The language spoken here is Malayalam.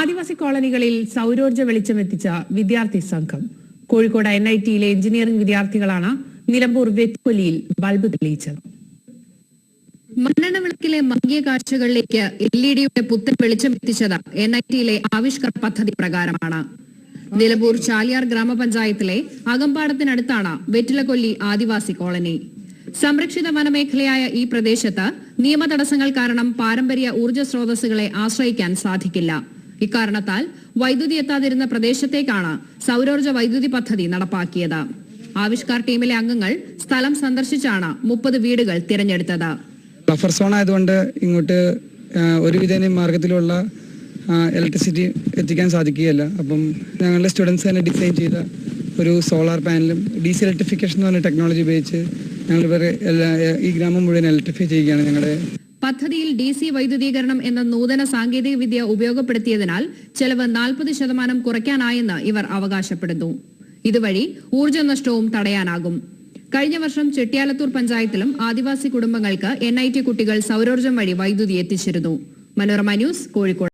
ആദിവാസി കോളനികളിൽ സൗരോർജ്ജ വെളിച്ചമെത്തിച്ച വിദ്യാർത്ഥി സംഘം. കോഴിക്കോട് NITയിലെ എഞ്ചിനീയറിംഗ് വിദ്യാർത്ഥികളാണ് നിലമ്പൂർ വെറ്റുകൊല്ലിയിൽ ബൾബ് തെളിയിച്ചത്. മണ്ണെണ്ണ വിളക്കിലെ മങ്ങിയ കാഴ്ചകളിലേക്ക് LED-യുടെ പുത്തൻ വെളിച്ചമെത്തിച്ചത് NITയിലെ ആവിഷ്കാർ പദ്ധതി പ്രകാരമാണ്. നിലമ്പൂർ ചാലിയാർ ഗ്രാമപഞ്ചായത്തിലെ അകമ്പാടത്തിനടുത്താണ് വെറ്റിലക്കൊല്ലി ആദിവാസി കോളനി. സംരക്ഷിത വനമേഖലയായ ഈ പ്രദേശത്ത് നിയമ തടസ്സങ്ങൾ കാരണം പാരമ്പര്യ ഊർജ്ജ സ്രോതസ്സുകളെ ആശ്രയിക്കാൻ സാധിക്കില്ല. ഇക്കാരണത്താൽ വൈദ്യുതി എത്താതിരുന്ന പ്രദേശത്തേക്കാണ് സൗരോർജ്ജ വൈദ്യുതി പദ്ധതി നടപ്പാക്കിയത്. ആവിഷ്കാർ ടീമിലെ അംഗങ്ങൾ സ്ഥലം സന്ദർശിച്ചാണ് 30 വീടുകൾ തിരഞ്ഞെടുത്തത്. ബഫർ സോൺ ആയതുകൊണ്ട് ഇങ്ങോട്ട് ഒരുവിധ മാർഗത്തിലുള്ള ഇലക്ട്രിസിറ്റി എത്തിക്കാൻ സാധിക്കുകയില്ല. അപ്പം ഞങ്ങളുടെ സ്റ്റുഡൻസ് തന്നെ ഡിസൈൻ ചെയ്ത ഒരു സോളാർ പാനലും DC ഇലക്ട്രിഫിക്കേഷൻ എന്ന് പറഞ്ഞ ടെക്നോളജി ഉപയോഗിച്ച് ഞങ്ങൾ ഈ ഗ്രാമം മുഴുവൻ ഇലക്ട്രിഫൈ ചെയ്യുകയാണ്. ഞങ്ങളുടെ പദ്ധതിയിൽ DC വൈദ്യുതീകരണം എന്ന നൂതന സാങ്കേതിക വിദ്യ ഉപയോഗപ്പെടുത്തിയതിനാൽ ചെലവ് 40% കുറയ്ക്കാനായെന്ന് ഇവർ അവകാശപ്പെടുന്നു. ഇതുവഴി ഊർജ്ജ നഷ്ടവും തടയാനാകും. കഴിഞ്ഞ വർഷം ചെട്ടിയാലത്തൂർ പഞ്ചായത്തിലും ആദിവാസി കുടുംബങ്ങൾക്ക് NIT കുട്ടികൾ സൗരോർജ്ജം വഴി വൈദ്യുതി എത്തിച്ചിരുന്നു. മനോരമ ന്യൂസ്, കോഴിക്കോട്.